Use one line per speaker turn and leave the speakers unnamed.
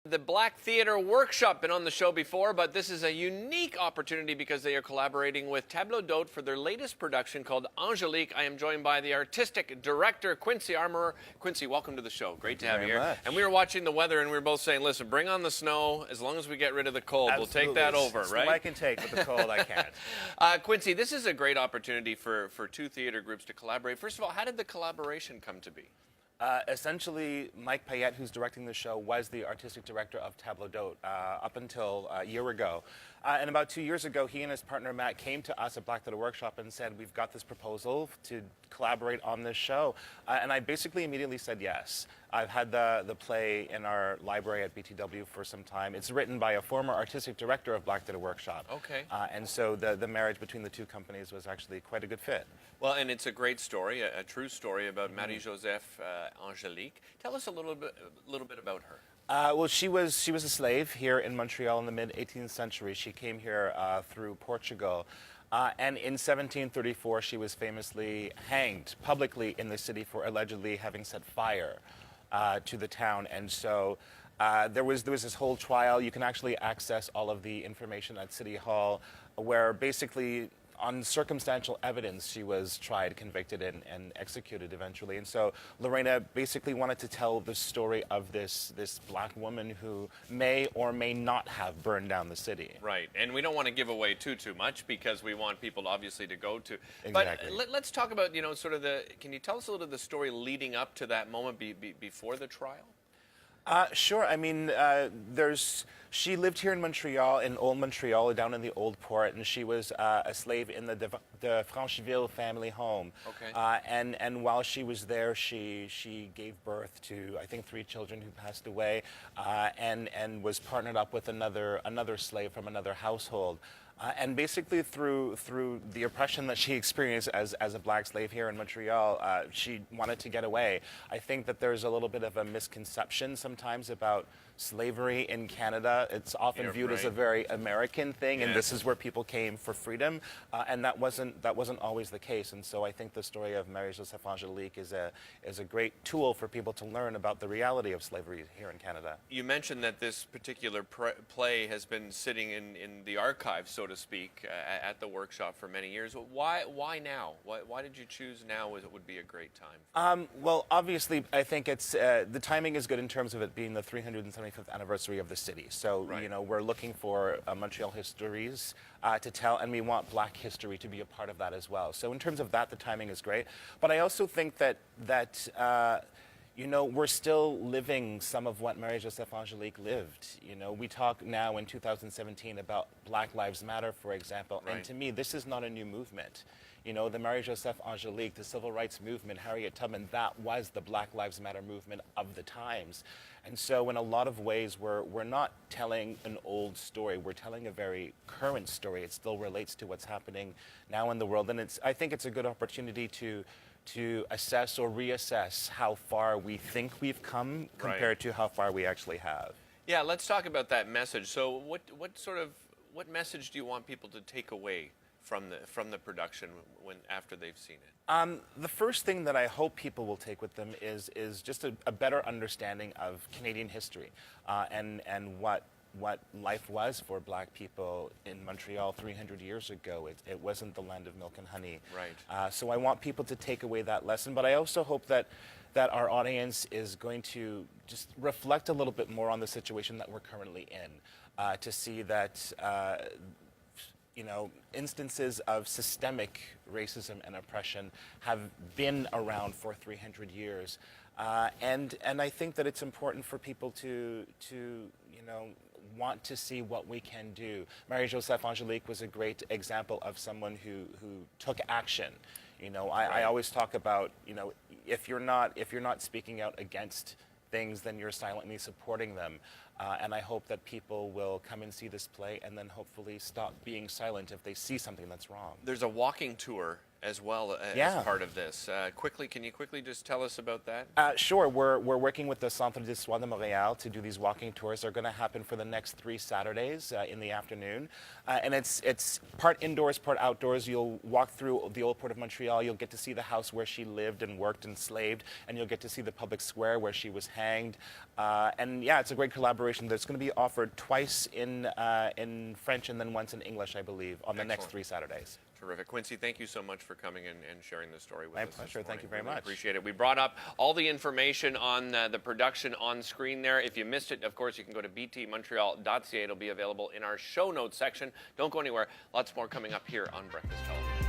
The Black Theatre Workshop, been on the show before, but this is a unique opportunity because they are collaborating with Table d'Hôte for their latest production called Angélique. I am joined by the artistic director, Quincy Armorer. Quincy, welcome to the show. Great to have you here. And we were watching the weather and we were both saying, listen, bring on the snow. As long as we get rid of the cold,
Absolutely.
we'll take that over,
Snow
right?
I can take, but the cold I can't.
Quincy, this is a great opportunity for two theater groups to collaborate. First of all, how did the collaboration come to be?
Essentially, Payette, who's directing the show, was the artistic director of Table d'Hôte up until a year ago. And about 2 years ago, he and his partner Matt came to us at Black Theatre Workshop and said, we've got this proposal to collaborate on this show. And I basically immediately said yes. I've had the play in our library at BTW for some time. It's written by a former artistic director of Black Theatre Workshop.
Okay.
And so the marriage between the two companies was actually quite a good fit.
Well, and it's a great story, a true story about Marie Joseph Angélique. Tell us a little bit about her.
Well, she was a slave here in Montreal in the mid-18th century. She came here through Portugal. And in 1734, she was famously hanged publicly in the city for allegedly having set fire to the town. And so there was this whole trial. You can actually access all of the information at City Hall, where basically on circumstantial evidence, she was tried, convicted, and executed eventually. And so Lorena basically wanted to tell the story of this black woman who may or may not have burned down the city.
Right, and we don't want to give away too much because we want people obviously to go to.
Exactly.
But let's talk about, sort of can you tell us a little of the story leading up to that moment before the trial?
Sure. I mean, she lived here in Montreal, in Old Montreal, down in the Old Port, and she was a slave in the Francheville family home.
Okay.
And while she was there, she gave birth to, I think, 3 children who passed away, and was partnered up with another slave from another household. And basically through the oppression that she experienced as a black slave here in Montreal, she wanted to get away. I think that there's a little bit of a misconception sometimes about slavery in Canada. It's often viewed as a very American thing, and this is where people came for freedom, and that wasn't always the case. And so I think the story of Marie Joseph Angélique is a great tool for people to learn about the reality of slavery here in Canada.
You mentioned that this particular play has been sitting in the archives, so to speak, at the workshop for many years. Why now? Why did you choose now as it would be a great time?
Well, obviously, I think it's the timing is good in terms of it being the 375th anniversary of the city. So, we're looking for Montreal histories to tell, and we want black history to be a part of that as well. So in terms of that, the timing is great. But I also think that we're still living some of what Marie Joseph Angélique lived. We talk now in 2017 about Black Lives Matter, for example, and to me, this is not a new movement. The Marie Joseph Angélique, the civil rights movement, Harriet Tubman, that was the Black Lives Matter movement of the times. And so in a lot of ways, we're not telling an old story. We're telling a very current story. It still relates to what's happening now in the world. And I think it's a good opportunity to assess or reassess how far we think we've come compared to how far we actually have.
Yeah, let's talk about that message. So what message do you want people to take away from the production after they've seen it?
The first thing that I hope people will take with them is just a better understanding of Canadian history and what life was for black people in Montreal 300 years ago. It wasn't the land of milk and honey.
Right.
So I want people to take away that lesson, but I also hope that our audience is going to just reflect a little bit more on the situation that we're currently in, to see that instances of systemic racism and oppression have been around for 300 years. And I think that it's important for people to want to see what we can do. Marie Joseph Angélique was a great example of someone who took action. I always talk about, if you're not speaking out against things, then you're silently supporting them. And I hope that people will come and see this play and then hopefully stop being silent if they see something that's wrong.
There's a walking tour as well
Yeah.
as part of this. Can you quickly just tell us about that?
Sure. We're working with the Centre des Soins de Montréal to do these walking tours. They're going to happen for the next 3 Saturdays in the afternoon. And it's part indoors, part outdoors. You'll walk through the old port of Montreal. You'll get to see the house where she lived and worked and slaved. And you'll get to see the public square where she was hanged. And yeah, it's a great collaboration that's going to be offered twice in French and then once in English, I believe, on the next 3 Saturdays.
Terrific. Quincy, thank you so much for coming and sharing the story with us.
My pleasure. Thank you very much.
Appreciate it. We brought up all the information on the production on screen there. If you missed it, of course, you can go to btmontreal.ca. It'll be available in our show notes section. Don't go anywhere. Lots more coming up here on Breakfast Television.